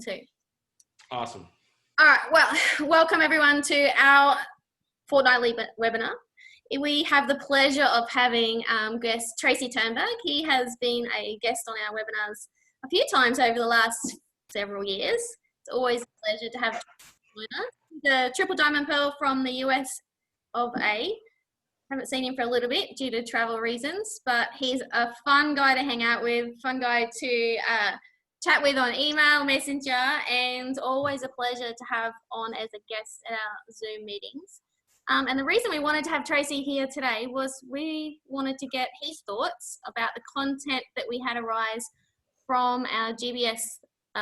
Too. Awesome. All right. Well, welcome everyone to our fortnightly webinar. We have the pleasure of having guest Tracy Ternberg. He has been a guest on our webinars a few times over the last several years. It's always a pleasure to have the Triple Diamond Pearl from the US of A. Haven't seen him for a little bit due to travel reasons, but he's a fun guy to hang out with, fun guy to chat with on email, messenger, and always a pleasure to have on as a guest at our Zoom meetings. And the reason we wanted to have Tracy here today was we wanted to get his thoughts about the content that we had arise from our GBS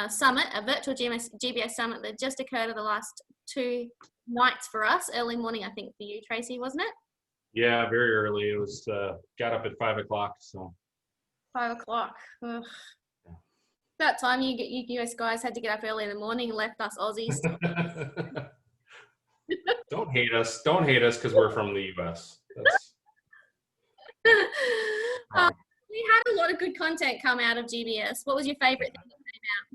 summit, a virtual GBS summit that just occurred in the last 2 nights for us, early morning, I think, for you, Tracy, wasn't it? Yeah, very early. It was, got up at 5 o'clock, so. 5 o'clock. That time you US guys had to get up early in the morning and left us Aussies. Don't hate us because we're from the US. We had a lot of good content come out of GBS. What was your favorite thing that came out?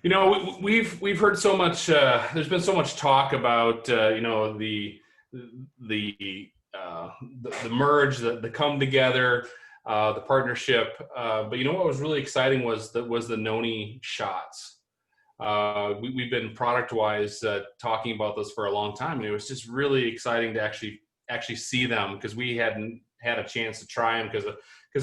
You know, we've heard so much, there's been so much talk about, you know, the merge, the come together, the partnership. But you know what was really exciting was the Noni shots. We've been product-wise talking about this for a long time, and it was just really exciting to actually see them because we hadn't had a chance to try them because of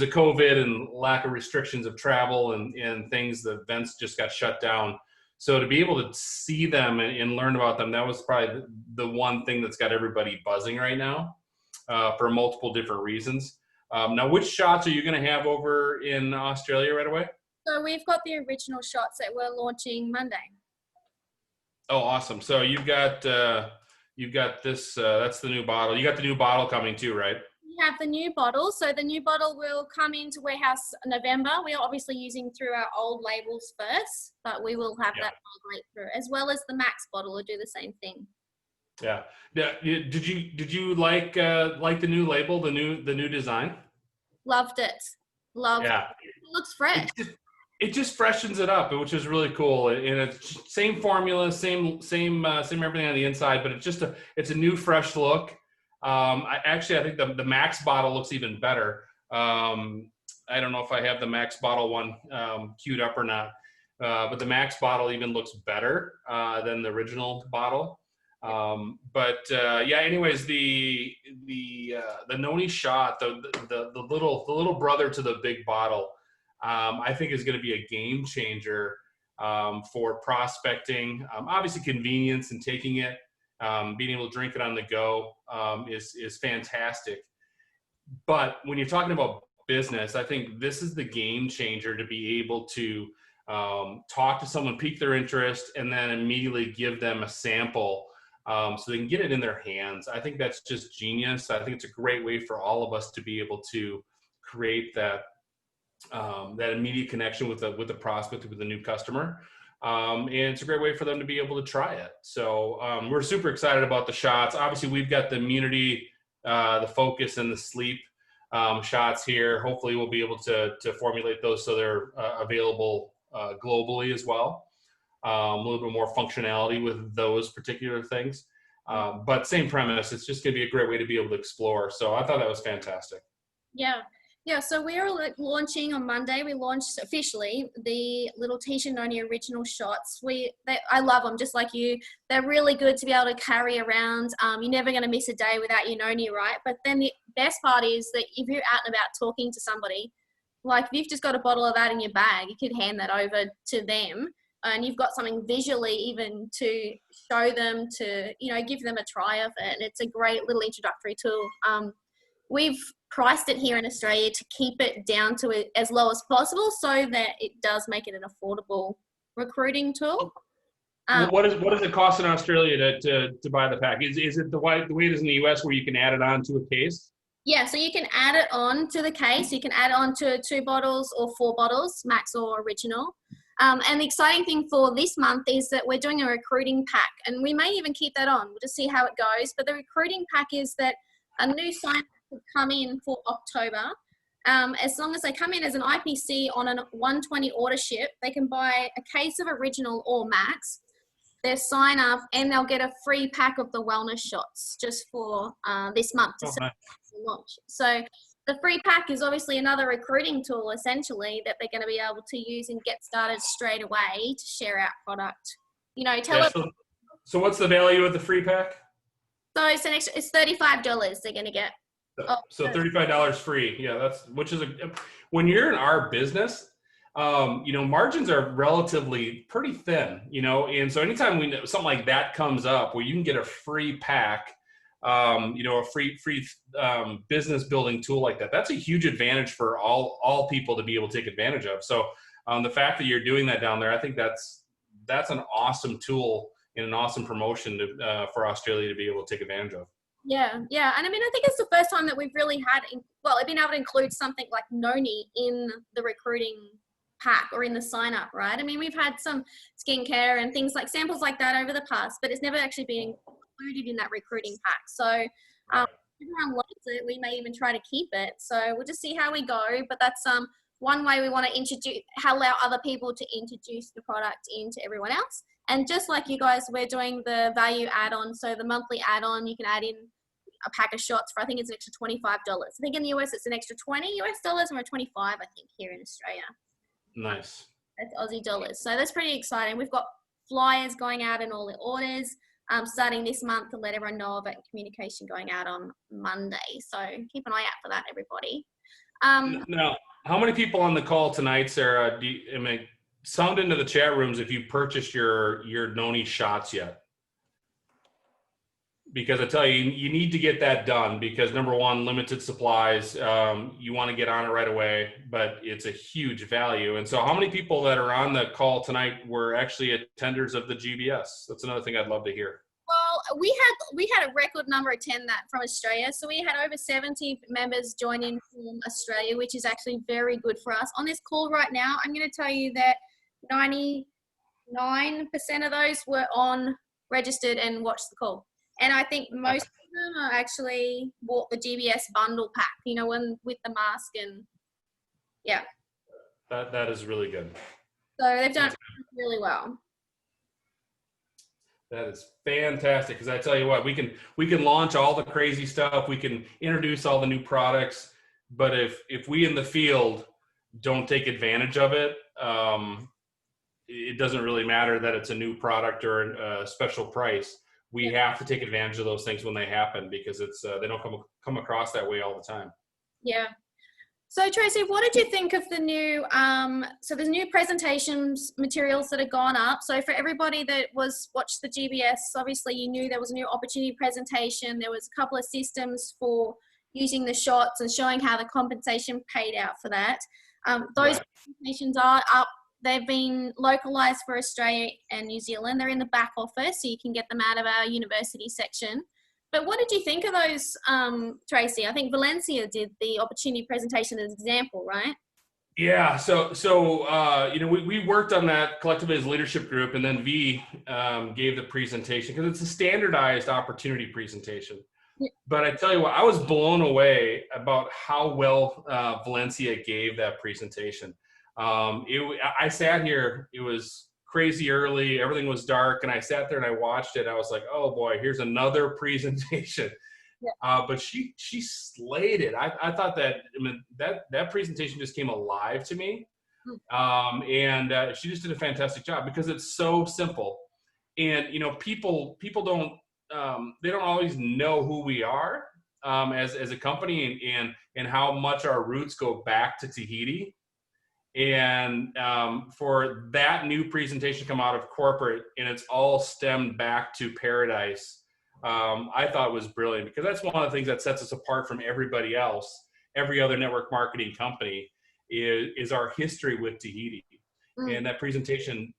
COVID and lack of restrictions of travel and things. The events just got shut down. So to be able to see them and learn about them, that was probably the one thing that's got everybody buzzing right now for multiple different reasons. Now, which shots are you going to have over in Australia right away? So we've got the original shots that we're launching Monday. Oh, awesome. So you've got this, that's the new bottle. You got the new bottle coming too, right? We have the new bottle. So the new bottle will come into warehouse November. We are obviously using through our old labels first, but we will have that migrate through, as well as the Max bottle will do the same thing. Yeah. Yeah. Did you like the new label, the new design? Loved it. Loved it. It looks fresh. It just freshens it up, which is really cool. And it's same formula, same everything on the inside, but it's a new, fresh look. I think the Max bottle looks even better. I don't know if I have the Max bottle one queued up or not, but the Max bottle even looks better than the original bottle. Anyways, the Noni shot, the little brother to the big bottle, I think is going to be a game changer for prospecting. Obviously, convenience and taking it, being able to drink it on the go is fantastic. But when you're talking about business, I think this is the game changer to be able to talk to someone, pique their interest, and then immediately give them a sample so they can get it in their hands. I think that's just genius. I think it's a great way for all of us to be able to create that immediate connection with the prospect, with the new customer. And it's a great way for them to be able to try it. So we're super excited about the shots. Obviously, we've got the immunity, the focus, and the sleep shots here. Hopefully, we'll be able to formulate those so they're available globally as well. A little bit more functionality with those particular things. But same premise. It's just going to be a great way to be able to explore. So I thought that was fantastic. Yeah, so we're launching on Monday. We launched officially the little Tisha Noni original shots. I love them, just like you. They're really good to be able to carry around. You're never going to miss a day without your Noni, right? But then the best part is that if you're out and about talking to somebody, like if you've just got a bottle of that in your bag, you could hand that over to them. And you've got something visually even to show them, to, give them a try of it. And it's a great little introductory tool. We've priced it here in Australia to keep it down to as low as possible so that it does make it an affordable recruiting tool. What does it cost in Australia to buy the pack? Is it the way it is in the US where you can add it on to a case? Yeah, so you can add it on to the case. You can add it on to 2 bottles or 4 bottles, Max or original. And the exciting thing for this month is that we're doing a recruiting pack, and we may even keep that on. We'll just see how it goes. But the recruiting pack is that a new sign could come in for October, As long as they come in as an IPC on a 120 order ship, they can buy a case of original or max. They'll sign up and they'll get a free pack of the wellness shots just for this month to launch. So the free pack is obviously another recruiting tool, essentially, that they're going to be able to use and get started straight away to share our product. You know, so what's the value of the free pack? So it's $35 they're going to get. So $35 free. Yeah, when you're in our business, margins are relatively pretty thin, and so anytime something like that comes up where you can get a free pack, a free business building tool like that, that's a huge advantage for all people to be able to take advantage of. So the fact that you're doing that down there, I think that's an awesome tool and an awesome promotion for Australia to be able to take advantage of. Yeah. And I mean, I think it's the first time that we've really been able to include something like Noni in the recruiting pack or in the sign up, right? I mean, we've had some skincare and things like samples like that over the past, but it's never actually been included in that recruiting pack. So everyone loves it. We may even try to keep it. So we'll just see how we go. But that's one way we want to allow other people to introduce the product into everyone else. And just like you guys, we're doing the value add-on. So the monthly add-on, you can add in a pack of shots for, I think it's an extra $25. I think in the US it's an extra $20 and we're 25, I think, here in Australia. Nice. That's Aussie dollars. So that's pretty exciting. We've got flyers going out in all the orders starting this month to let everyone know about communication going out on Monday. So keep an eye out for that, everybody. Now, how many people on the call tonight, Sarah, sound into the chat rooms if you purchased your Noni shots yet? Because I tell you, you need to get that done because number one, limited supplies. You want to get on it right away, but it's a huge value. And so how many people that are on the call tonight were actually attenders of the GBS? That's another thing I'd love to hear. Well, we had a record number attend that from Australia. So we had over 70 members join in from Australia, which is actually very good for us. On this call right now, I'm going to tell you that 99% of those were registered and watched the call. And I think most of them are actually bought the GBS bundle pack, with the mask and yeah. That is really good. So they've done really well. That is fantastic. Because I tell you what, we can launch all the crazy stuff. We can introduce all the new products. But if we in the field don't take advantage of it, it doesn't really matter that it's a new product or a special price. We have to take advantage of those things when they happen because they don't come across that way all the time. Yeah. So Tracy, what did you think of the new, so there's new presentations materials that have gone up. So for everybody that watched the GBS, obviously you knew there was a new opportunity presentation. There was a couple of systems for using the shots and showing how the compensation paid out for that. Those presentations are up. They've been localized for Australia and New Zealand. They're in the back office, so you can get them out of our university section. But what did you think of those, Tracy? I think Valencia did the opportunity presentation as an example, right? Yeah. So we worked on that collectively as a leadership group, and then V gave the presentation because it's a standardized opportunity presentation. Yeah. But I tell you what, I was blown away about how well Valencia gave that presentation. I sat here, it was crazy early, everything was dark, and I sat there and I watched it. I was like, oh boy, here's another presentation. Yeah. But she slayed it. I thought that presentation just came alive to me. And she just did a fantastic job because it's so simple. And people don't they don't always know who we are as a company and how much our roots go back to Tahiti. And for that new presentation to come out of corporate and it's all stemmed back to paradise, I thought was brilliant because that's one of the things that sets us apart from everybody else, every other network marketing company is our history with Tahiti. And that presentation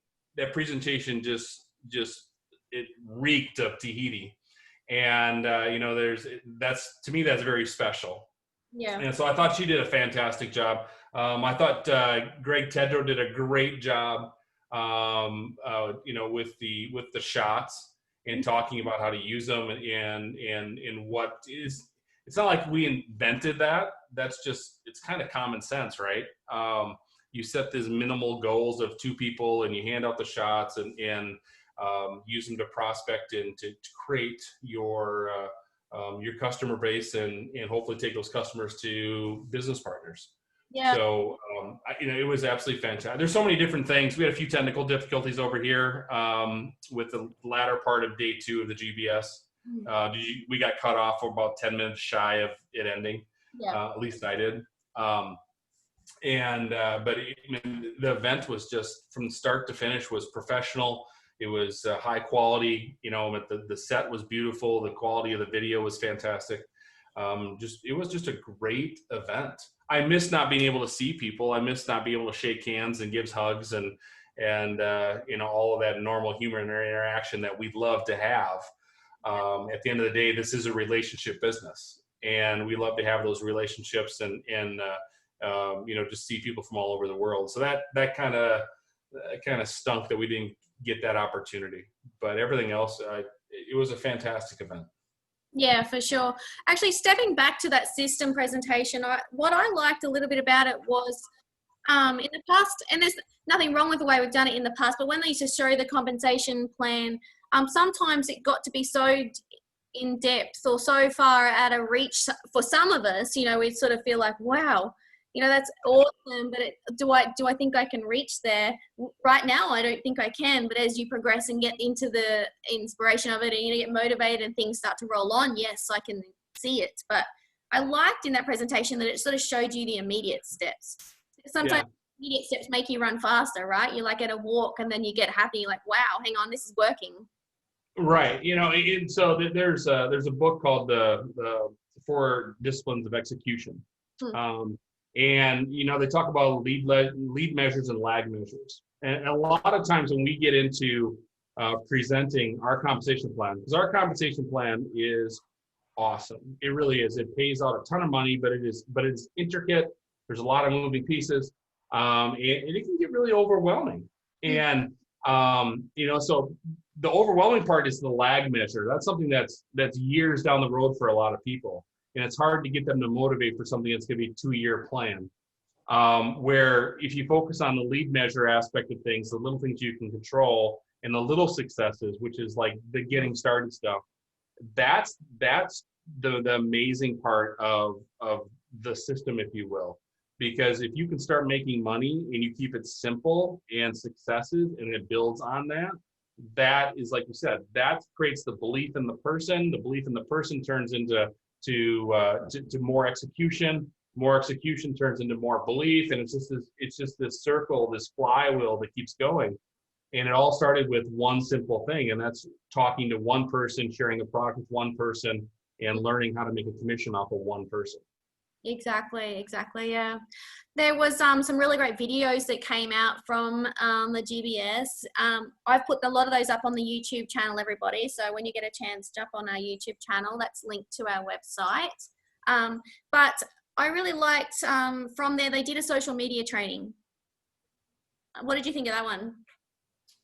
just it reeked of Tahiti. And that's to me, that's very special. Yeah. And so I thought she did a fantastic job. I thought Greg Tedrow did a great job, with the shots and talking about how to use them and what is, it's not like we invented that. It's kind of common sense, right? You set these minimal goals of 2 people and you hand out the shots and use them to prospect and to create your customer base and hopefully take those customers to business partners. Yeah. So, it was absolutely fantastic. There's so many different things. We had a few technical difficulties over here with the latter part of day 2 of the GBS. We got cut off for about 10 minutes shy of it ending. Yeah. At least I did. But the event was just from start to finish was professional. It was high quality. The set was beautiful. The quality of the video was fantastic. It was just a great event. I miss not being able to see people. I miss not being able to shake hands and give hugs and all of that normal human interaction that we'd love to have. At the end of the day, this is a relationship business, and we love to have those relationships and just see people from all over the world. So that kind of stunk that we didn't get that opportunity. But everything else, it was a fantastic event. Yeah, for sure. Actually, stepping back to that system presentation, what I liked a little bit about it was in the past, and there's nothing wrong with the way we've done it in the past, but when they used to show the compensation plan, sometimes it got to be so in depth or so far out of reach for some of us. We'd sort of feel like, wow, that's awesome, but do I think I can reach there? Right now, I don't think I can, but as you progress and get into the inspiration of it and you get motivated and things start to roll on, yes, I can see it. But I liked in that presentation that it sort of showed you the immediate steps. Sometimes immediate steps make you run faster, right? You're like at a walk and then you get happy, you're like, wow, hang on, this is working. Right. So there's a book called the 4 Disciplines of Execution. And, they talk about lead measures and lag measures. And a lot of times when we get into presenting our compensation plan, because our compensation plan is awesome. It really is. It pays out a ton of money, but it's intricate. There's a lot of moving pieces. And it can get really overwhelming. And, so the overwhelming part is the lag measure. That's something that's years down the road for a lot of people. And it's hard to get them to motivate for something that's going to be a 2-year plan. Where if you focus on the lead measure aspect of things, the little things you can control and the little successes, which is like the getting started stuff, that's the amazing part of the system, if you will. Because if you can start making money and you keep it simple and successes and it builds on that, that is, like you said, that creates the belief in the person. The belief in the person turns into more execution. More execution turns into more belief, and it's just this circle, this flywheel that keeps going. And it all started with one simple thing, and that's talking to one person, sharing a product with one person, and learning how to make a commission off of one person. Exactly. Yeah. There was some really great videos that came out from the GBS. I've put a lot of those up on the YouTube channel, everybody. So when you get a chance, jump on our YouTube channel. That's linked to our website. But I really liked from there, they did a social media training. What did you think of that one?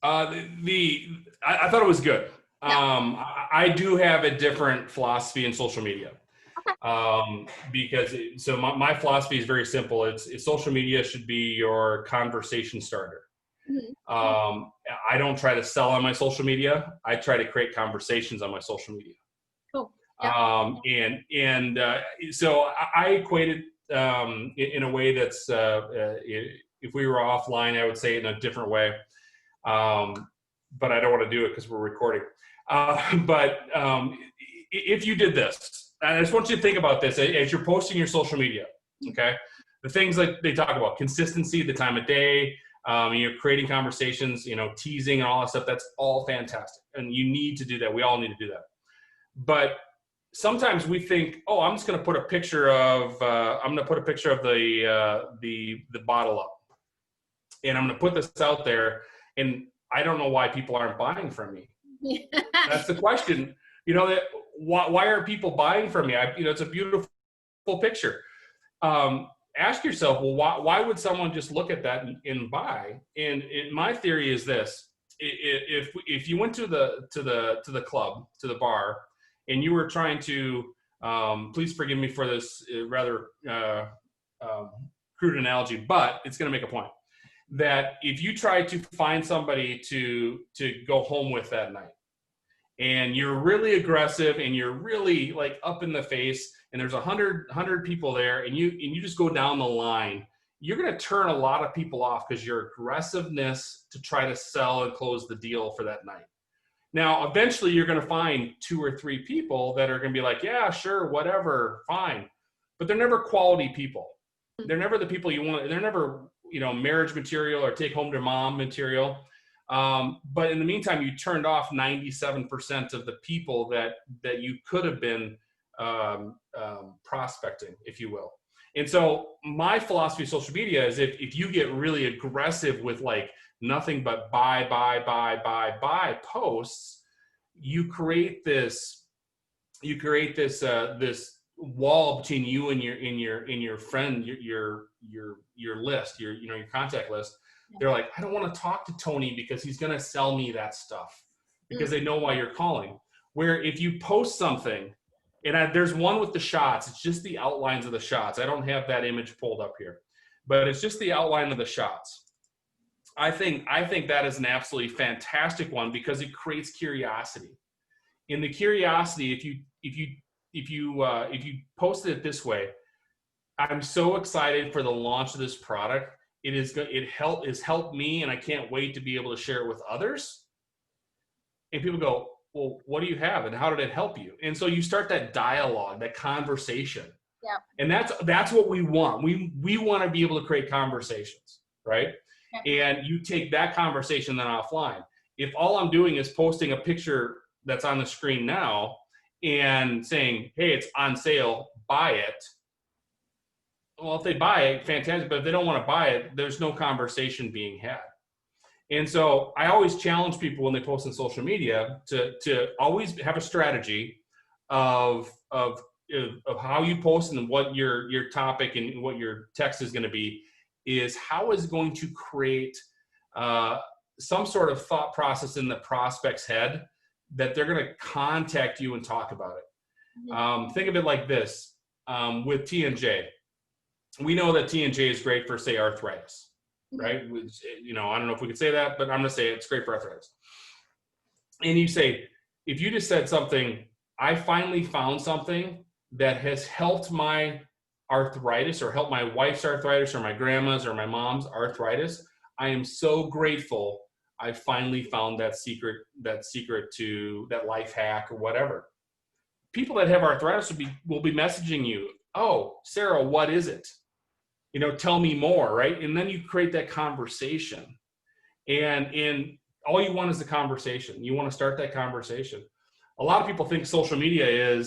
I thought it was good. Yeah. I do have a different philosophy in social media. Because my philosophy is very simple. It's social media should be your conversation starter. Mm-hmm. I don't try to sell on my social media. I try to create conversations on my social media. Cool. Yeah. So I equate it in a way that's if we were offline, I would say it in a different way. But I don't want to do it because we're recording. If you did this, and I just want you to think about this as you're posting your social media, okay? The things like they talk about, consistency, the time of day, you're creating conversations, teasing and all that stuff, that's all fantastic. And you need to do that. We all need to do that. But sometimes we think, oh, I'm just going to put a picture of, the bottle up. And I'm going to put this out there. And I don't know why people aren't buying from me. That's the question. Why are people buying from me? It's a beautiful picture. Ask yourself, well, why would someone just look at that and buy? And my theory is this: if you went to the club, to the bar, and you were trying to Please forgive me for this rather crude analogy, but it's going to make a point. That if you try to find somebody to go home with that night, and you're really aggressive and you're really like up in the face, and there's 100 people there, and you just go down the line, you're going to turn a lot of people off because your aggressiveness to try to sell and close the deal for that night. Now, eventually you're going to find 2 or 3 people that are going to be like, yeah, sure, whatever, fine. But they're never quality people. They're never the people you want. They're never, marriage material or take home to mom material. But in the meantime, you turned off 97% of the people that you could have been prospecting, if you will. And so my philosophy of social media is if you get really aggressive with like nothing but buy posts, you create this wall between you and your friend, your list, your contact list. They're like, I don't want to talk to Tony because he's going to sell me that stuff, because they know why you're calling. Where if you post something, and there's one with the shots, it's just the outlines of the shots. I don't have that image pulled up here, but it's just the outline of the shots. I think that is an absolutely fantastic one because it creates curiosity. In the curiosity, if you posted it this way, I'm so excited for the launch of this product. It's helped me, and I can't wait to be able to share it with others. And people go, well, what do you have, and how did it help you? And so you start that dialogue, that conversation. Yeah. And that's what we want. We want to be able to create conversations, right? Yeah. And you take that conversation then offline. If all I'm doing is posting a picture that's on the screen now and saying, hey, it's on sale, buy it. Well, if they buy it, fantastic. But if they don't want to buy it, there's no conversation being had. And so I always challenge people when they post on social media to always have a strategy of how you post and what your topic and what your text is going to be, is how is going to create some sort of thought process in the prospect's head that they're going to contact you and talk about it. Mm-hmm. Think of it like this, with TNJ. We know that TNJ is great for, say, arthritis, right? Which, I don't know if we could say that, but I'm going to say it's great for arthritis. And you say, if you just said something, I finally found something that has helped my arthritis, or helped my wife's arthritis, or my grandma's or my mom's arthritis. I am so grateful I finally found that secret to that life hack or whatever. People that have arthritis will be messaging you, oh, Sarah, what is it? Tell me more, right? And then you create that conversation. And all you want is the conversation. You want to start that conversation. A lot of people think social media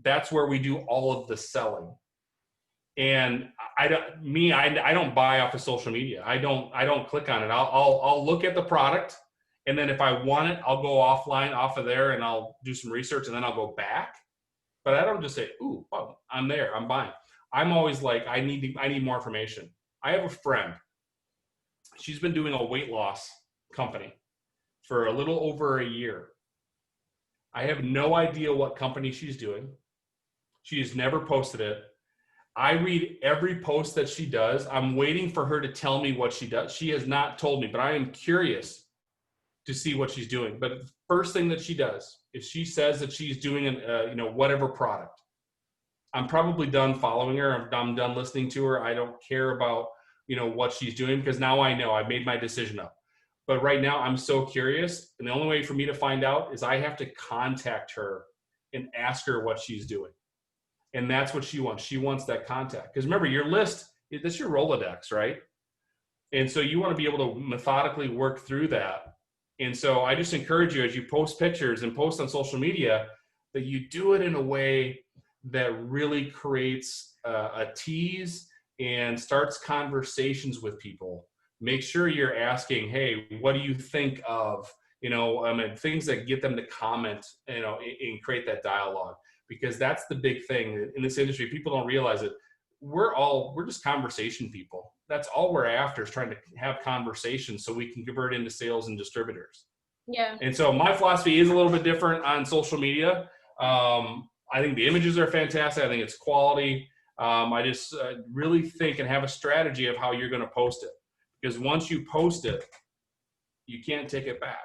that's where we do all of the selling. And I don't buy off of social media. I don't click on it. I'll look at the product, and then if I want it, I'll go offline off of there and I'll do some research, and then I'll go back. But I don't just say, ooh, oh, I'm there, I'm buying. I'm always like, I need more information. I have a friend. She's been doing a weight loss company for a little over a year. I have no idea what company she's doing. She has never posted it. I read every post that she does. I'm waiting for her to tell me what she does. She has not told me, but I am curious to see what she's doing. But the first thing that she does is she says that she's doing whatever product. I'm probably done following her. I'm done listening to her. I don't care about, what she's doing, because now I know I've made my decision up. But right now I'm so curious. And the only way for me to find out is I have to contact her and ask her what she's doing. And that's what she wants. She wants that contact. Because remember, your list, that's your Rolodex, right? And so you want to be able to methodically work through that. And so I just encourage you, as you post pictures and post on social media, that you do it in a way that really creates a tease and starts conversations with people. Make sure you're asking, hey, what do you think of, things that get them to comment, and create that dialogue. Because that's the big thing in this industry. People don't realize it. We're just conversation people. That's all we're after, is trying to have conversations so we can convert into sales and distributors. Yeah. And so my philosophy is a little bit different on social media. I think the images are fantastic. I think it's quality. I just really think and have a strategy of how you're going to post it, because once you post it, you can't take it back.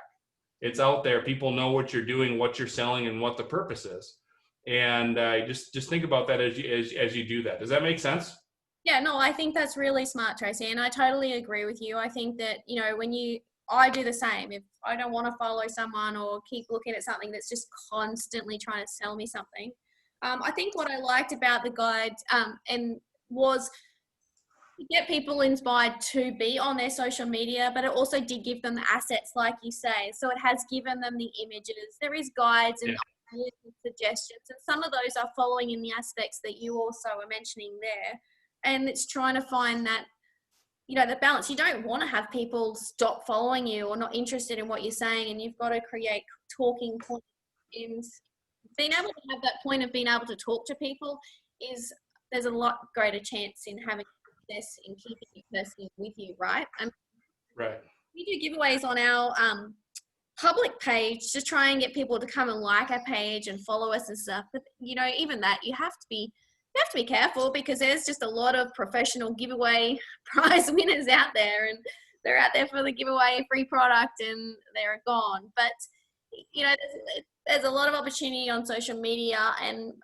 It's out there. People know what you're doing, what you're selling, and what the purpose is. And just think about that as you do that. Does that make sense? Yeah, no, I think that's really smart, Tracy, and I totally agree with you. I think that, you know, I do the same. If I don't want to follow someone or keep looking at something that's just constantly trying to sell me something, I think what I liked about the guide and was to get people inspired to be on their social media, but it also did give them the assets, like you say. So it has given them the images. There is guides and ideas and suggestions, and some of those are following in the aspects that you also were mentioning there. And it's trying to find that, you know, the balance. You don't want to have people stop following you or not interested in what you're saying, and you've got to create talking points. And being able to have that point of being able to talk to people there's a lot greater chance in having success in keeping a person with you, right? Right. We do giveaways on our public page to try and get people to come and like our page and follow us and stuff. But, you know, even that, you have to be careful, because there's just a lot of professional giveaway prize winners out there, and they're out there for the giveaway free product and they're gone. But, you know, there's a lot of opportunity on social media,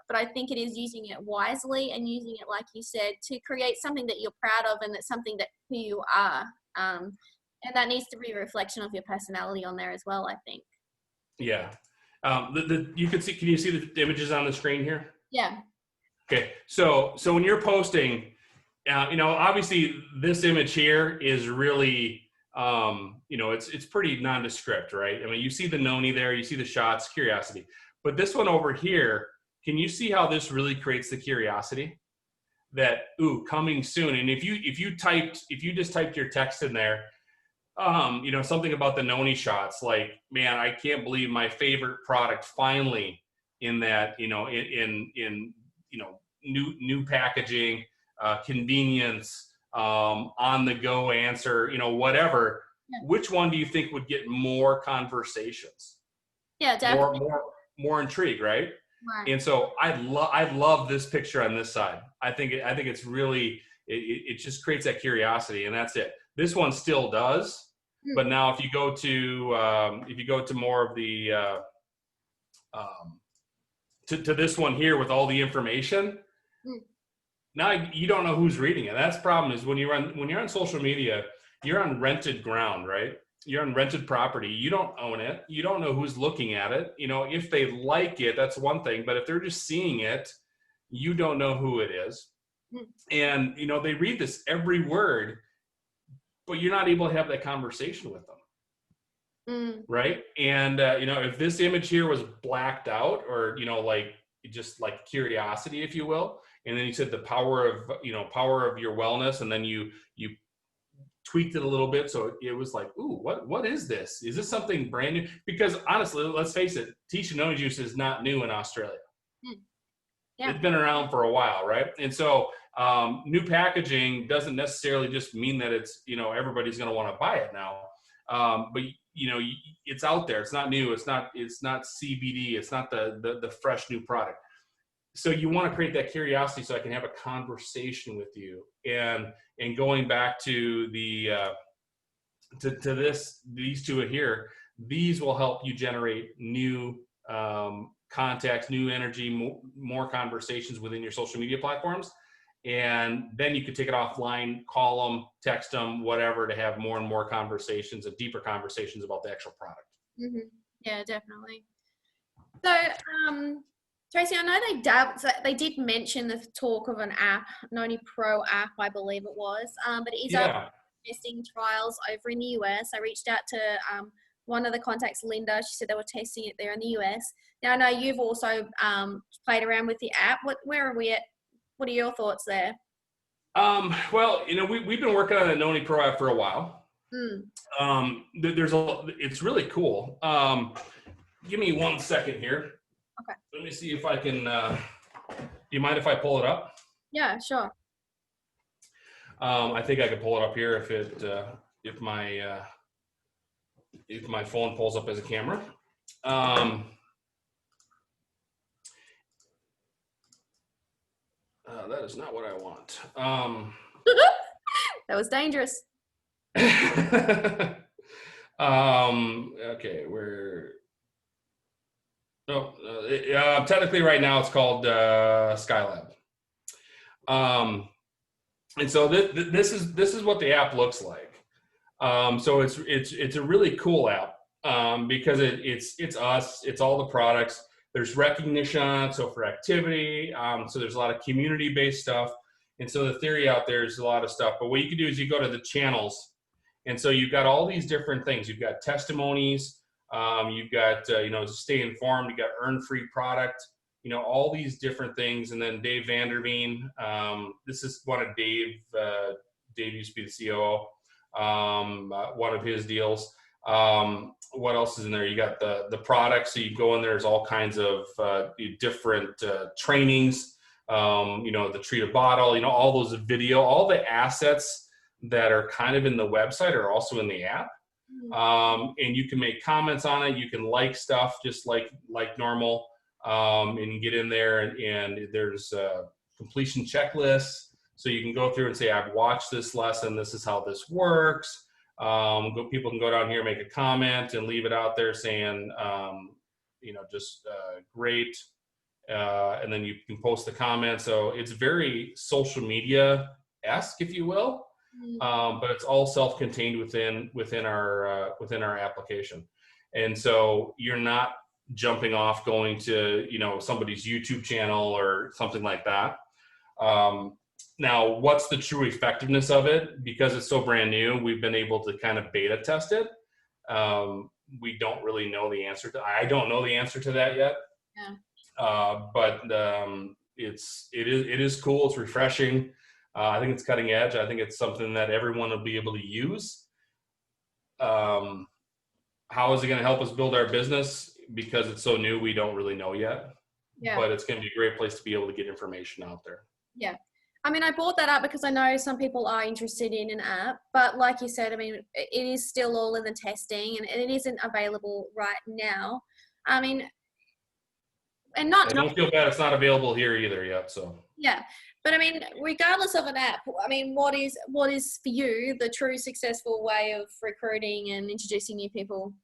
but I think it is using it wisely and using it, like you said, to create something that you're proud of and that's something that who you are. And that needs to be a reflection of your personality on there as well, I think. Yeah. You can you see the images on the screen here? Yeah. Okay. So when you're posting, you know, obviously this image here is really, you know, it's pretty nondescript, right? I mean, you see the noni there, you see the shots, curiosity. But this one over here, can you see how this really creates the curiosity? That, ooh, coming soon. And if you just typed your text in there, you know, something about the noni shots, like, man, I can't believe my favorite product finally in that, you know, in you know, new packaging, convenience, on the go answer, you know, whatever. Yeah. Which one do you think would get more conversations? Yeah, definitely. More intrigue, right? Right. And so I love this picture on this side. I think it's really, it just creates that curiosity, and that's it. This one still does, but now if you go to more of the to this one here with all the information, now you don't know who's reading it. That's the problem, is when you're on social media, you're on rented ground, right? You're on rented property. You don't own it. You don't know who's looking at it. You know, if they like it, that's one thing. But if they're just seeing it, you don't know who it is. And, you know, they read this every word, but you're not able to have that conversation with them. Right. And, you know, if this image here was blacked out, or, you know, like just like curiosity, if you will, and then you said the power of your wellness, and then you tweaked it a little bit, so it was like, ooh, what is this? Is this something brand new? Because honestly, let's face it, Tisha Noni Juice is not new in Australia. Yeah. It's been around for a while, right? And so new packaging doesn't necessarily just mean that it's, you know, everybody's going to want to buy it now. But you know, it's out there. It's not new. It's not CBD. It's not the fresh new product. So you want to create that curiosity, so I can have a conversation with you. And going back to these two here, these will help you generate new contacts, new energy, more conversations within your social media platforms. And then you could take it offline, call them, text them, whatever, to have more and more conversations and deeper conversations about the actual product. Yeah, definitely. So, Tracy, I know they did mention the talk of an app, Noni Pro app, I believe it was, but it is testing trials over in the US. I reached out to one of the contacts, Linda. She said they were testing it there in the US. Now, I know you've also played around with the app. Where are we at? What are your thoughts there? Well, you know, we've been working on the Noni Pro app for a while. It's really cool. Give me 1 second here. Okay. Let me see if I can, do you mind if I pull it up? Yeah, sure. I think I could pull it up here if my phone pulls up as a camera. That is not what I want. That was dangerous. Okay, technically right now it's called Skylab. And so this is what the app looks like. So it's a really cool app because it's us, it's all the products. There's recognition on it, so for activity. So there's a lot of community-based stuff. And so the theory out there is a lot of stuff. But what you can do is you go to the channels, and so you've got all these different things. You've got testimonies. You've got to stay informed. You got earn free product. All these different things. And then Dave Vanderveen. This is one of Dave. Dave used to be the COO. One of his deals. What else is in there? You got the products. So you go in there. There's all kinds of different trainings. The treat a bottle. All those video, all the assets that are kind of in the website are also in the app. And you can make comments on it. You can like stuff just like normal. And you get in there and there's completion checklists. So you can go through and say, I've watched this lesson. This is how this works. People can go down here, make a comment and leave it out there saying, great. And then you can post the comment. So it's very social media-esque, if you will. But it's all self-contained within our application. And so you're not jumping off going to, somebody's YouTube channel or something like that. Now, what's the true effectiveness of it? Because it's so brand new, we've been able to kind of beta test it. We don't really know the answer I don't know the answer to that yet. Yeah. But it is cool. It's refreshing. I think it's cutting edge. I think it's something that everyone will be able to use. How is it going to help us build our business? Because it's so new, we don't really know yet. Yeah. But it's going to be a great place to be able to get information out there. Yeah. I mean, I brought that up because I know some people are interested in an app, but like you said, I mean, it is still all in the testing and it isn't available right now. I mean, and I don't feel bad it's not available here either yet, so. Yeah. But I mean, regardless of an app, I mean, what is for you the true successful way of recruiting and introducing new people?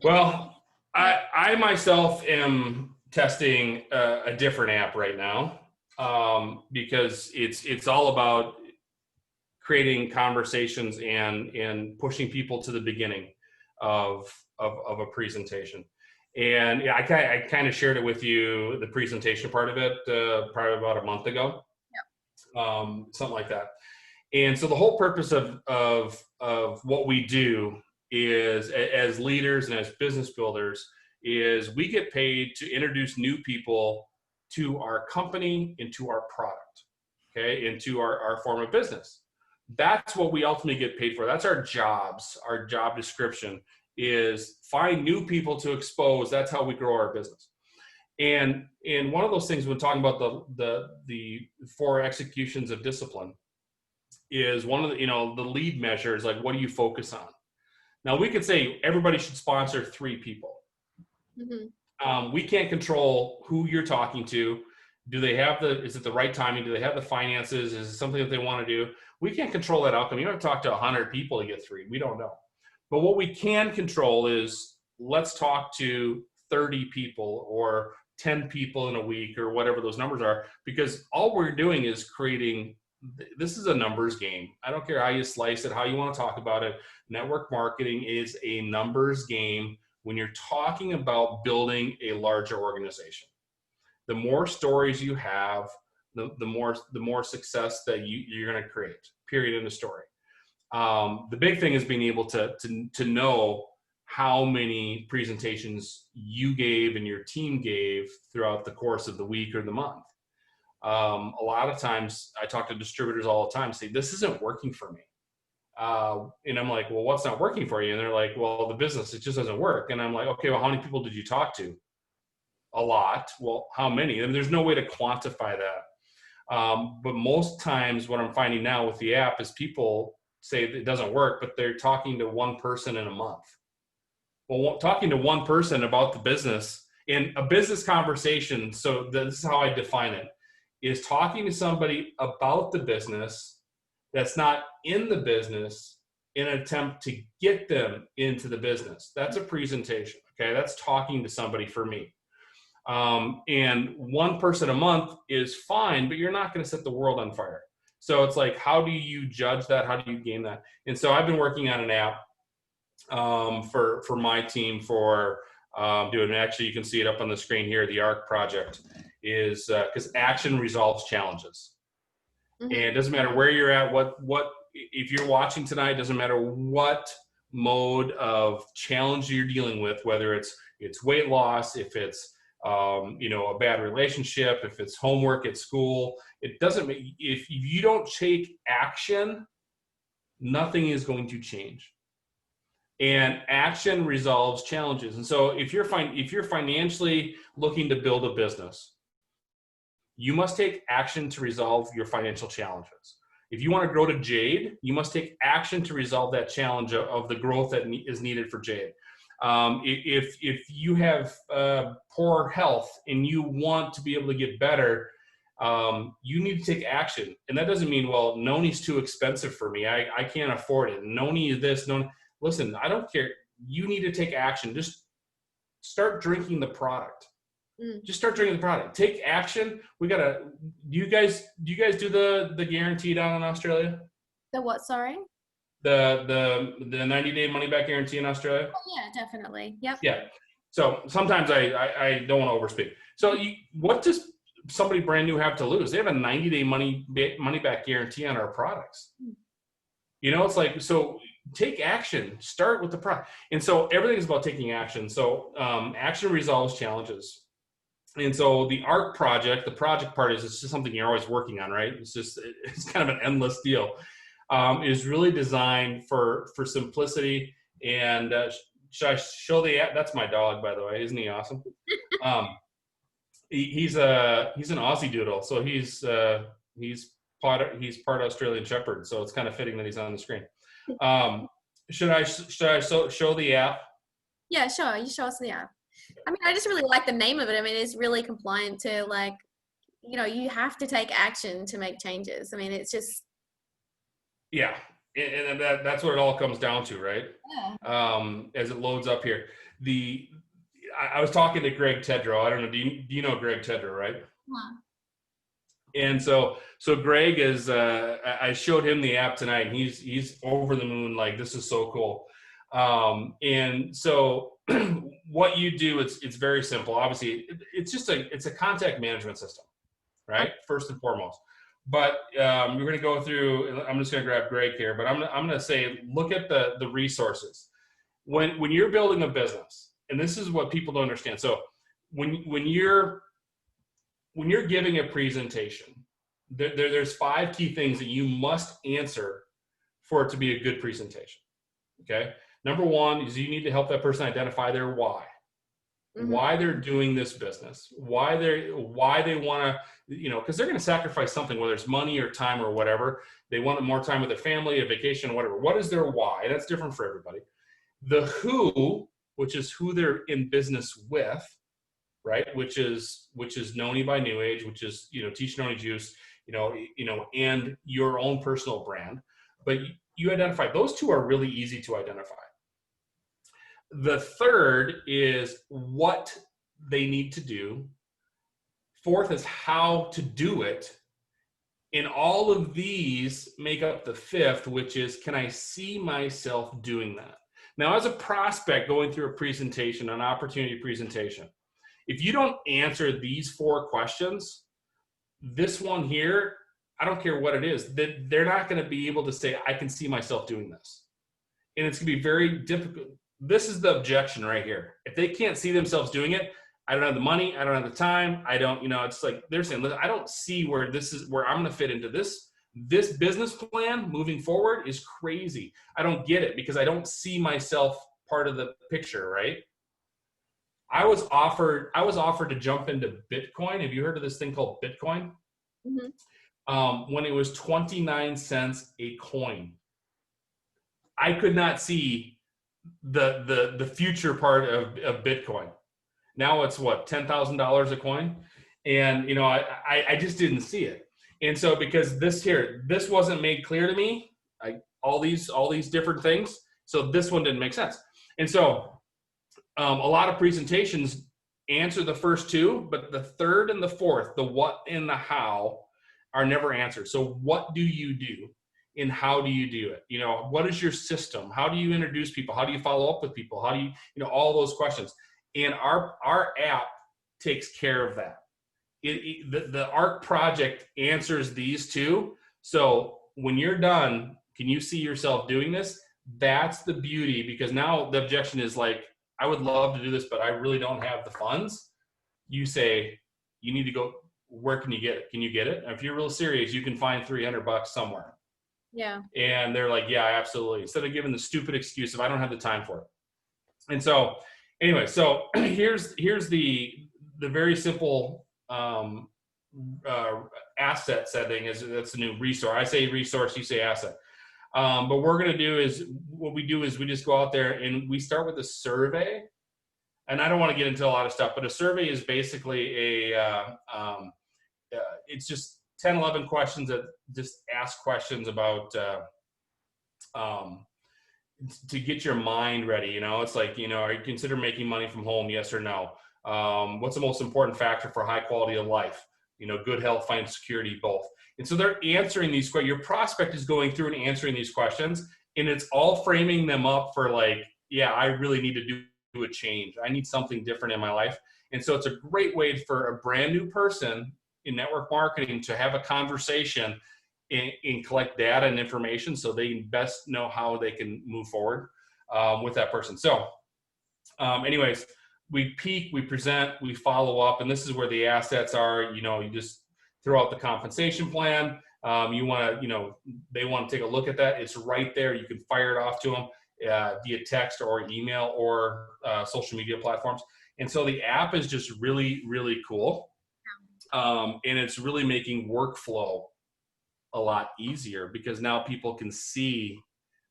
Well, I myself am testing a different app right now because it's all about creating conversations and pushing people to the beginning of a presentation. And yeah, I kind of shared it with you, the presentation part of it, probably about a month ago, something like that. And so the whole purpose of what we do is, as leaders and as business builders, is we get paid to introduce new people to our company and to our product, okay, and to our form of business. That's what we ultimately get paid for. That's our jobs, our job description. Is find new people to expose. That's how we grow our business. And one of those things when talking about the 4 executions of discipline is one of the, the lead measures, like what do you focus on? Now we could say everybody should sponsor 3 people. Mm-hmm. We can't control who you're talking to. Do they have is it the right timing? Do they have the finances? Is it something that they want to do? We can't control that outcome. You don't have to talk to 100 people to get 3. We don't know. But what we can control is let's talk to 30 people or 10 people in a week or whatever those numbers are, because all we're doing is creating, this is a numbers game. I don't care how you slice it, how you want to talk about it. Network marketing is a numbers game when you're talking about building a larger organization. The more stories you have, the more success that you're going to create, period, end of story. The big thing is being able to know how many presentations you gave and your team gave throughout the course of the week or the month. A lot of times I talk to distributors all the time, say, this isn't working for me. And I'm like, well, what's not working for you? And they're like, well, the business, it just doesn't work. And I'm like, okay, well, how many people did you talk to? A lot. Well, how many? And there's no way to quantify that. But most times what I'm finding now with the app is people say it doesn't work, but they're talking to one person in a month. Well, talking to one person about the business in a business conversation. So this is how I define it is talking to somebody about the business that's not in the business in an attempt to get them into the business. That's a presentation. Okay. That's talking to somebody for me. And one person a month is fine, but you're not going to set the world on fire. So it's like, how do you judge that? How do you game that? And so I've been working on an app for my team for doing. Actually, you can see it up on the screen here. The ARC project is because action resolves challenges, and it doesn't matter where you're at. What if you're watching tonight? Doesn't matter what mode of challenge you're dealing with, whether it's weight loss, if it's a bad relationship, if it's homework at school. It doesn't. If you don't take action, nothing is going to change. And action resolves challenges. And so if you're financially looking to build a business, you must take action to resolve your financial challenges. If you want to grow to Jade, you must take action to resolve that challenge of the growth that is needed for Jade. If you have poor health and you want to be able to get better, you need to take action. And that doesn't mean, well, Noni's too expensive for me. I can't afford it. Noni is this, Noni. Listen, I don't care. You need to take action. Just start drinking the product. Just start drinking the product. Take action. Do you guys do the guarantee down in Australia? The what, sorry? The 90-day money back guarantee in Australia? Oh, yeah, definitely. Yep. Yeah. So sometimes I don't want to overspeak. So what does somebody brand new have to lose? They have a 90-day money back guarantee on our products. It's like, so take action, start with the product. And so everything is about taking action. So action resolves challenges. And so the ARC project, the project part is it's just something you're always working on, right? It's kind of an endless deal. Is really designed for simplicity. And should I show the app? That's my dog, by the way. Isn't he awesome? He's an Aussie doodle. So he's part Australian Shepherd. So it's kind of fitting that he's on the screen. Should I show the app? Yeah, sure. You show us the app. I mean, I just really like the name of it. I mean, it's really compliant to you have to take action to make changes. I mean, it's just. Yeah. And that's what it all comes down to, right? Yeah. As it loads up here. I was talking to Greg Tedrow. I don't know. Do you know Greg Tedrow, right? Yeah. And so Greg is, I showed him the app tonight, and he's over the moon. Like, this is so cool. And so what you do, it's very simple. Obviously it's a contact management system, right? First and foremost. But we're going to go through, I'm just going to grab Greg here, but I'm going to say, look at the resources. When you're building a business, and this is what people don't understand. So when you're giving a presentation, there's 5 key things that you must answer for it to be a good presentation. Okay. Number 1 is you need to help that person identify their why. Why they're doing this business, why they want to, because they're going to sacrifice something, whether it's money or time or whatever. They want more time with their family, a vacation, whatever. What is their why? That's different for everybody. The who, which is who they're in business with, right? Which is Noni by New Age, which is, Teach Noni Juice, and your own personal brand. But you identify, those 2 are really easy to identify. The third is what they need to do. 4th is how to do it. And all of these make up the 5th, which is, can I see myself doing that? Now, as a prospect going through a presentation, an opportunity presentation, if you don't answer these 4 questions, this one here, I don't care what it is, they're not going to be able to say, I can see myself doing this. And it's going to be very difficult. This is the objection right here. If they can't see themselves doing it, I don't have the money, I don't have the time, I don't, it's like they're saying, I don't see where I'm going to fit into this. This business plan moving forward is crazy. I don't get it because I don't see myself part of the picture, right? I was offered to jump into Bitcoin. Have you heard of this thing called Bitcoin? When it was 29 cents a coin. I could not see the future part of Bitcoin. Now it's what, $10,000 a coin? And, I just didn't see it. And so because this wasn't made clear to me, all these different things. So this one didn't make sense. And so a lot of presentations answer the first two, but the third and the fourth, the what and the how, are never answered. So what do you do and how do you do it? What is your system? How do you introduce people? How do you follow up with people? How do you, all those questions? And our app takes care of that. The ARC project answers these two. So when you're done, can you see yourself doing this? That's the beauty, because now the objection is like, I would love to do this, but I really don't have the funds. You say, you need to go, where can you get it? Can you get it? And if you're real serious, you can find $300 somewhere. Yeah. And they're like, yeah, absolutely. Instead of giving the stupid excuse of I don't have the time for it. And so anyway, so here's the very simple asset setting. That's a new resource. I say resource, you say asset. But what we're going to do is, what we do is we just go out there and we start with a survey. And I don't want to get into a lot of stuff, but a survey is basically it's just 10, 11 questions that just ask questions about, to get your mind ready. It's like, are you consider making money from home? Yes or no? What's the most important factor for high quality of life? Good health, financial security, both. And so they're answering these questions. Your prospect is going through and answering these questions, and it's all framing them up for like, yeah, I really need to do a change. I need something different in my life. And so it's a great way for a brand new person in network marketing to have a conversation and collect data and information so they best know how they can move forward with that person. So anyways, we peak, we present, we follow up, and this is where the assets are. You just throw out the compensation plan. They want to take a look at that. It's right there. You can fire it off to them via text or email or social media platforms. And so the app is just really, really cool. And it's really making workflow a lot easier, because now people can see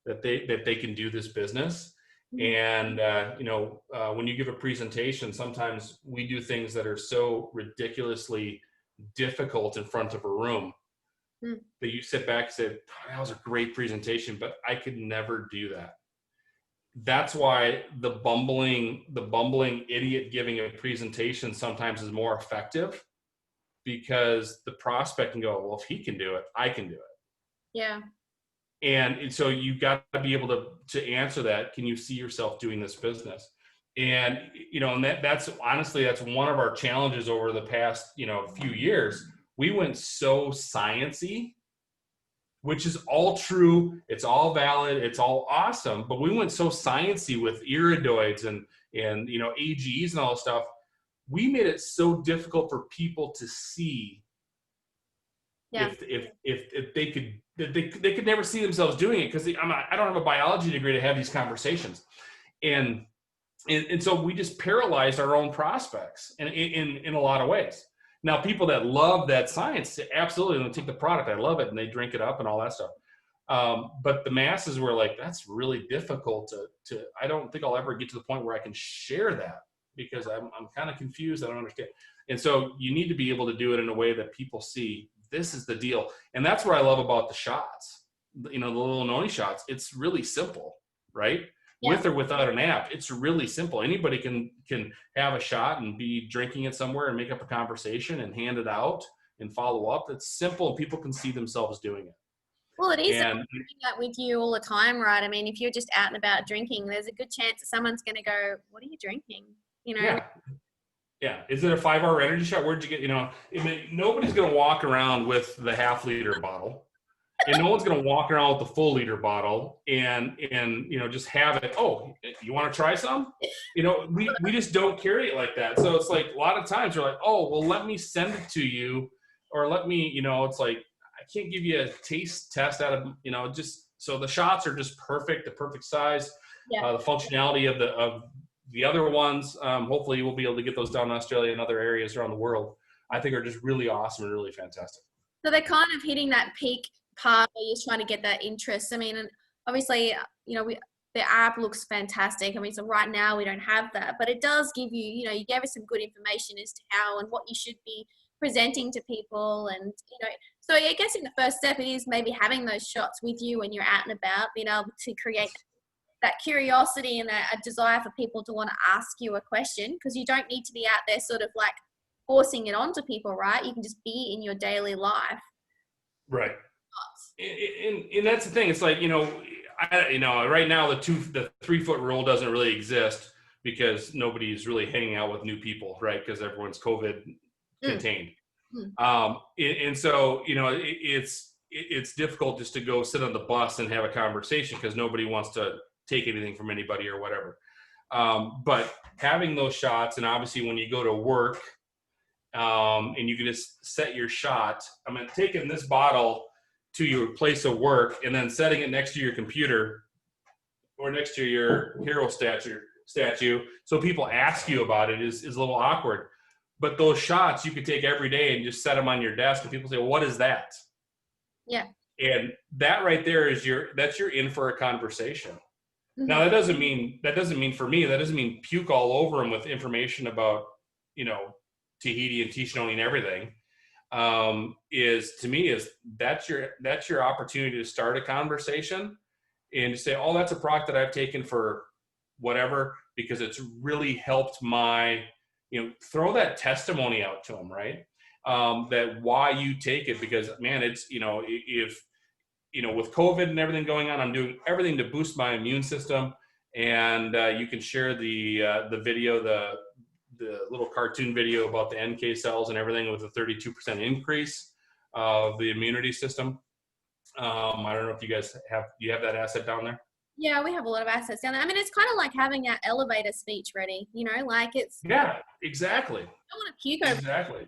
that they can do this business. And when you give a presentation, sometimes we do things that are so ridiculously difficult in front of a room that you sit back and say, that was a great presentation, but I could never do that. That's why the bumbling idiot giving a presentation sometimes is more effective, because the prospect can go, well, if he can do it, I can do it. Yeah. And so you got to be able to answer that. Can you see yourself doing this business? And, and that's honestly, that's one of our challenges over the past, few years. We went so sciencey, which is all true. It's all valid. It's all awesome. But we went so sciencey with iridoids and AGEs and all this stuff. We made it so difficult for people to see if they could, they could never see themselves doing it, because I don't have a biology degree to have these conversations. And so we just paralyzed our own prospects in a lot of ways. Now, people that love that science, absolutely, they'll take the product. I love it. And they drink it up and all that stuff. But the masses were like, that's really difficult to, I don't think I'll ever get to the point where I can share that, because I'm kind of confused. I don't understand. And so you need to be able to do it in a way that people see this is the deal. And that's what I love about the shots, the little Noni shots. It's really simple, right? Yeah. With or without an app, it's really simple. Anybody can have a shot and be drinking it somewhere and make up a conversation and hand it out and follow up. It's simple, and people can see themselves doing it. Well, it is doing that with you all the time, right? I mean, if you're just out and about drinking, there's a good chance that someone's going to go, what are you drinking? Yeah. Is it a 5-hour energy shot? Where'd you get, nobody's going to walk around with the half-liter bottle, and no one's going to walk around with the full liter bottle and just have it. Oh, you want to try some? We just don't carry it like that. So it's like a lot of times we're like, oh, well, let me send it to you, or let me, it's like, I can't give you a taste test out of, just so the shots are just perfect, the perfect size, the functionality of the other ones. Hopefully we'll be able to get those down in Australia and other areas around the world. I think are just really awesome and really fantastic. So they're kind of hitting that peak part where you're trying to get that interest. I mean, and obviously, the app looks fantastic. I mean, so right now we don't have that, but it does give you, you gave us some good information as to how and what you should be presenting to people. And, so I guess in the first step is maybe having those shots with you when you're out and about, being able to create that curiosity and a desire for people to want to ask you a question, because you don't need to be out there sort of like forcing it onto people, right? You can just be in your daily life. Right. And that's the thing. It's like, right now the 3-foot rule doesn't really exist because nobody's really hanging out with new people, right? Because everyone's COVID contained. And so, it's difficult just to go sit on the bus and have a conversation because nobody wants to take anything from anybody or whatever. But having those shots, and obviously when you go to work, and you can just set your shot. I mean, taking this bottle to your place of work and then setting it next to your computer or next to your hero statue, so people ask you about it is a little awkward. But those shots you could take every day and just set them on your desk, and people say, well, what is that? Yeah. And that right there is that's your in for a conversation. Mm-hmm. Now that doesn't mean for me, that doesn't mean puke all over them with information about, Tahiti and Tishnoni and everything. That's your opportunity to start a conversation and to say, oh, that's a product that I've taken for whatever, because it's really helped my, throw that testimony out to them, right? That why you take it, because man, it's, if, with COVID and everything going on, I'm doing everything to boost my immune system. And you can share the video, the little cartoon video about the NK cells and everything with a 32% increase of the immunity system. I don't know if you guys do you have that asset down there? Yeah, we have a lot of assets down there. I mean, it's kind of like having our elevator speech ready, like it's. Yeah, exactly. You don't want to puke over. Exactly.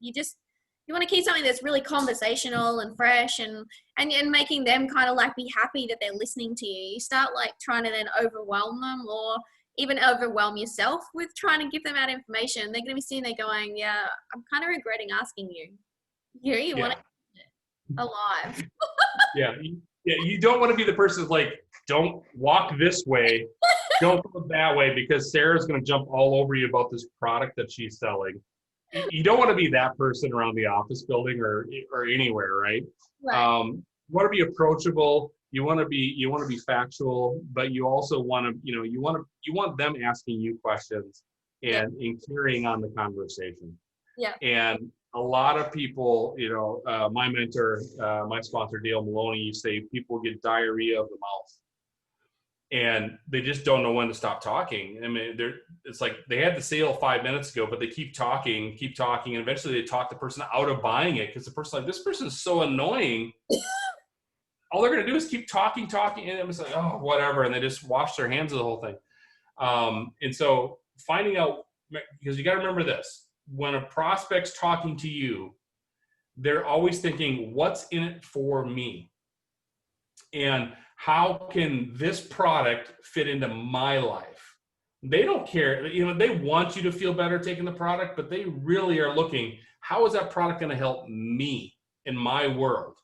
You want to keep something that's really conversational and fresh and making them kind of like be happy that they're listening to you. You start like trying to then overwhelm them or even overwhelm yourself with trying to give them out information. They're going to be sitting there going, yeah, I'm kind of regretting asking you. You want to keep it alive. Yeah. You don't want to be the person that's like, don't walk this way, don't go that way, because Sarah's going to jump all over you about this product that she's selling. You don't want to be that person around the office building or anywhere, right? You want to be approachable. You want to be factual, but you also want to, you want them asking you questions and carrying on the conversation. Yeah. And a lot of people, my mentor, my sponsor, Dale Maloney, used to say people get diarrhea of the mouth. And they just don't know when to stop talking. I mean, it's like they had the sale 5 minutes ago, but they keep talking, and eventually they talk the person out of buying it because the person's like, this person is so annoying. All they're going to do is keep talking, and it's like, oh, whatever, and they just wash their hands of the whole thing. And so finding out, because you got to remember this, when a prospect's talking to you, they're always thinking, what's in it for me? And how can this product fit into my life? They don't care. They want you to feel better taking the product, but they really are looking, how is that product going to help me in my world?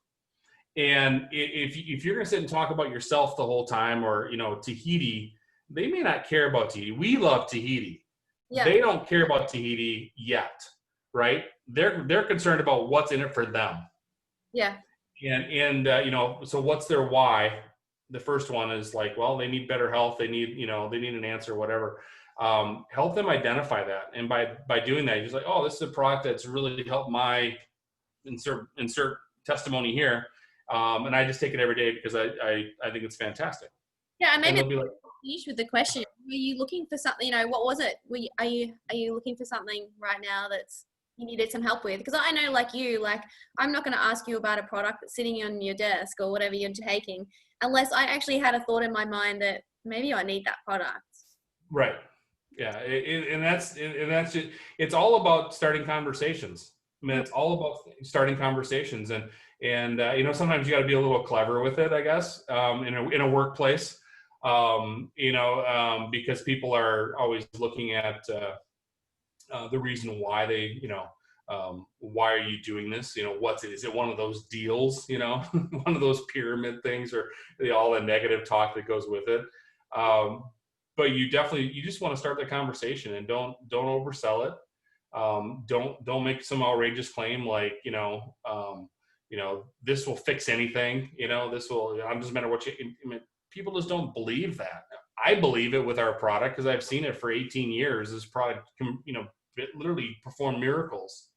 And if you're going to sit and talk about yourself the whole time, or, Tahiti, they may not care about Tahiti. We love Tahiti. Yeah. They don't care about Tahiti yet, right? They're concerned about what's in it for them. Yeah. And so what's their why? The first one is like, well, they need better health. They need an answer, whatever. Help them identify that. And by doing that, you're just like, oh, this is a product that's really helped my insert testimony here. And I just take it every day because I think it's fantastic. Yeah, and maybe like, finish with the question. Were you looking for something, what was it? Are you looking for something right now that's you needed some help with? Because I know, like you, I'm not going to ask you about a product that's sitting on your desk or whatever you're taking unless I actually had a thought in my mind that maybe I need that product. Right. Yeah. And that's it. It's all about starting conversations. I mean, it's all about starting conversations, and sometimes you got to be a little clever with it, I guess, in a workplace, because people are always looking at the reason why they, why are you doing this? Is it one of those deals, one of those pyramid things, or all the negative talk that goes with it. But you just want to start the conversation and don't oversell it. Don't make some outrageous claim like, this will fix anything. This will. I'm just matter what you. I mean, people just don't believe that. I believe it with our product because I've seen it for 18 years. This product can, it literally perform miracles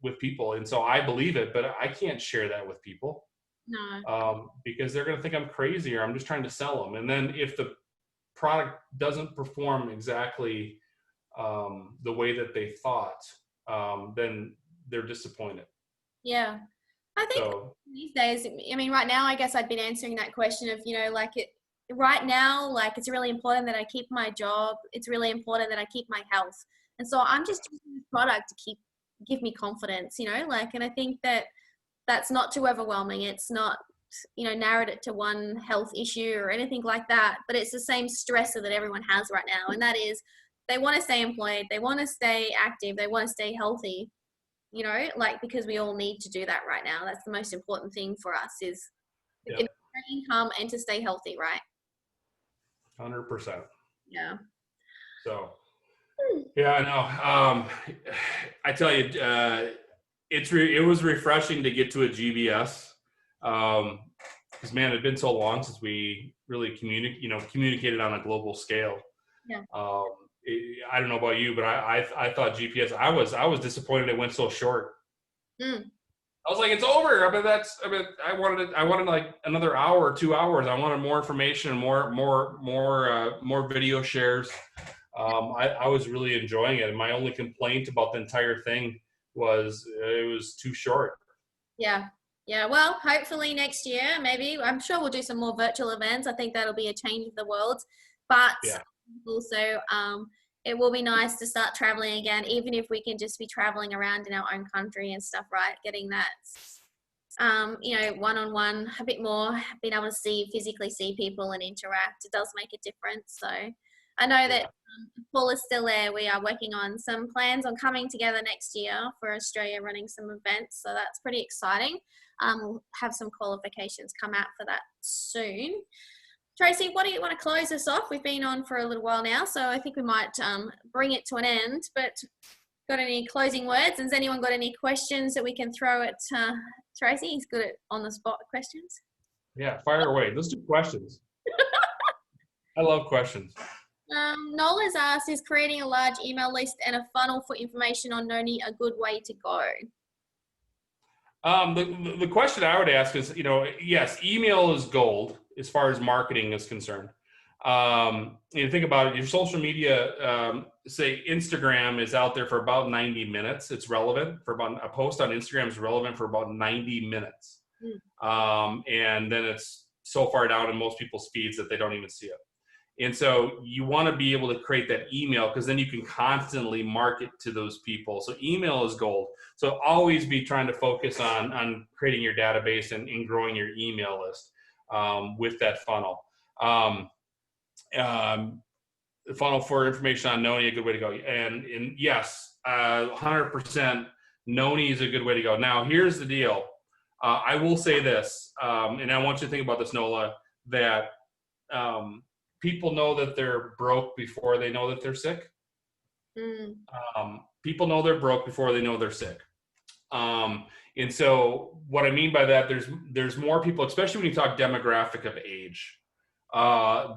with people, and so I believe it. But I can't share that with people. No. Because they're going to think I'm crazy or I'm just trying to sell them. And then if the product doesn't perform exactly the way that they thought, then they're disappointed. Yeah. I think these days, I mean, right now, I guess I've been answering that question of, right now, like, it's really important that I keep my job. It's really important that I keep my health. And so I'm just using this product to give me confidence, and I think that's not too overwhelming. It's not, narrowed it to one health issue or anything like that, but it's the same stressor that everyone has right now. And that is they want to stay employed. They want to stay active. They want to stay healthy, because we all need to do that right now. That's the most important thing for us is to get income and to stay healthy, right? 100%. Yeah. So, yeah, I know. I tell you, it was refreshing to get to a GBS. Because man, it had been so long since we really communicated on a global scale. Yeah. I don't know about you, but I thought GPS. I was disappointed it went so short. I was like, it's over. I wanted like another hour or 2 hours. I wanted more information, more video shares. I was really enjoying it. And my only complaint about the entire thing was it was too short. Yeah. Yeah. Well, hopefully next year, maybe. I'm sure we'll do some more virtual events. I think that'll be a change of the world. But also, it will be nice to start traveling again, even if we can just be traveling around in our own country and stuff, right? Getting that, one-on-one, a bit more, being able to physically see people and interact. It does make a difference. So I know that Paul is still there. We are working on some plans on coming together next year for Australia, running some events. So that's pretty exciting. We'll have some qualifications come out for that soon. Tracy, what do you want to close us off? We've been on for a little while now, so I think we might bring it to an end. But got any closing words? Has anyone got any questions that we can throw at Tracy? He's good at on-the-spot questions. Yeah, fire away. Let's do questions. I love questions. Noel has asked, is creating a large email list and a funnel for information on Noni a good way to go? The question I would ask is, yes, email is gold as far as marketing is concerned. You think about it, your social media, say Instagram is out there for about 90 minutes. It's relevant for about a post on Instagram is relevant for about 90 minutes. And then it's so far down in most people's feeds that they don't even see it. And so you want to be able to create that email because then you can constantly market to those people. So email is gold. So always be trying to focus on creating your database and growing your email list with that funnel. The funnel for information on Noni, a good way to go. And yes, 100% Noni is a good way to go. Now, here's the deal. I will say this, and I want you to think about this, Nola, that people know that they're broke before they know that they're sick. People know they're broke before they know they're sick. And so what I mean by that, there's more people, especially when you talk demographic of age.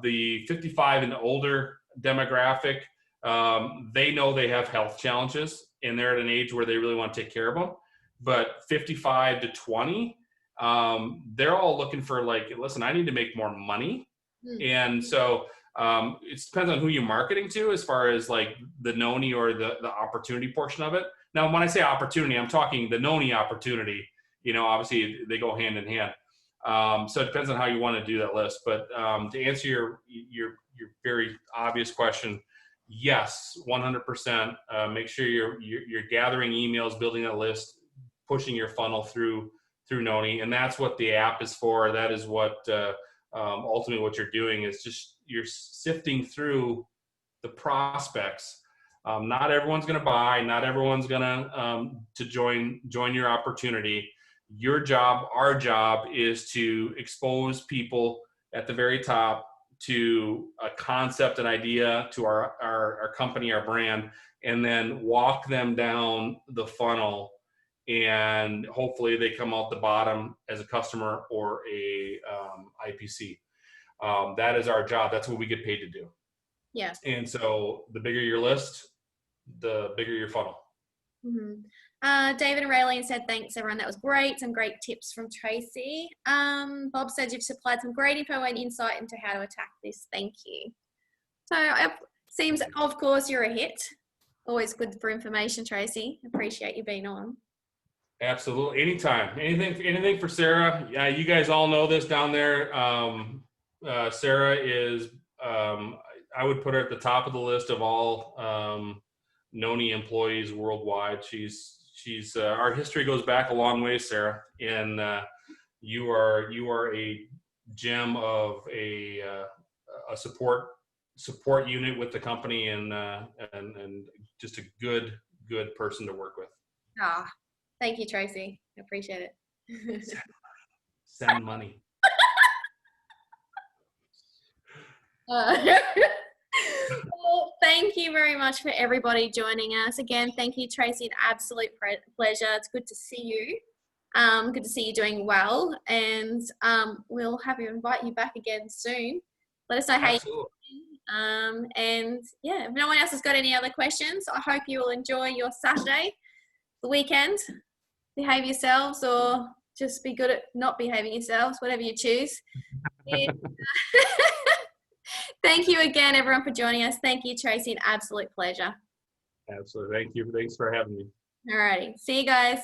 The 55 and older demographic, they know they have health challenges and they're at an age where they really want to take care of them. But 55 to 20, they're all looking for like, listen, I need to make more money. And so it depends on who you're marketing to as far as like the Noni or the opportunity portion of it. Now, when I say opportunity, I'm talking the Noni opportunity. Obviously they go hand in hand. So it depends on how you want to do that list. But to answer your very obvious question, yes, 100%. Make sure you're gathering emails, building a list, pushing your funnel through Noni, and that's what the app is for. That is what ultimately what you're doing is just you're sifting through the prospects. Not everyone's going to buy. Not everyone's going to join your opportunity. Your job, our job, is to expose people at the very top to a concept, an idea, to our company, our brand, and then walk them down the funnel, and hopefully they come out the bottom as a customer or a IPC. That is our job. That's what we get paid to do. Yeah. And so the bigger your list, the bigger your funnel. David and Raylene said, thanks everyone. That was great. Some great tips from Tracy. Bob said you've supplied some great info and insight into how to attack this. Thank you. So it seems, of course, you're a hit. Always good for information, Tracy. Appreciate you being on. Absolutely. Anytime. Anything for Sarah. Yeah, you guys all know this down there. Sarah is, I would put her at the top of the list of all Noni employees worldwide. She's our history goes back a long way, Sarah, and you are a gem of a support unit with the company, and just a good person to work with. Thank you, Tracy. I appreciate it. Send money. Well, thank you very much for everybody joining us. Again, thank you, Tracy. An absolute pleasure. It's good to see you. Good to see you doing well. And we'll invite you back again soon. Let us know how you're doing. And yeah, if no one else has got any other questions, I hope you will enjoy your Saturday, the weekend. Behave yourselves, or just be good at not behaving yourselves, whatever you choose. Thank you again, everyone, for joining us. Thank you, Tracy. An absolute pleasure. Absolutely. Thank you. Thanks for having me. All righty. See you guys.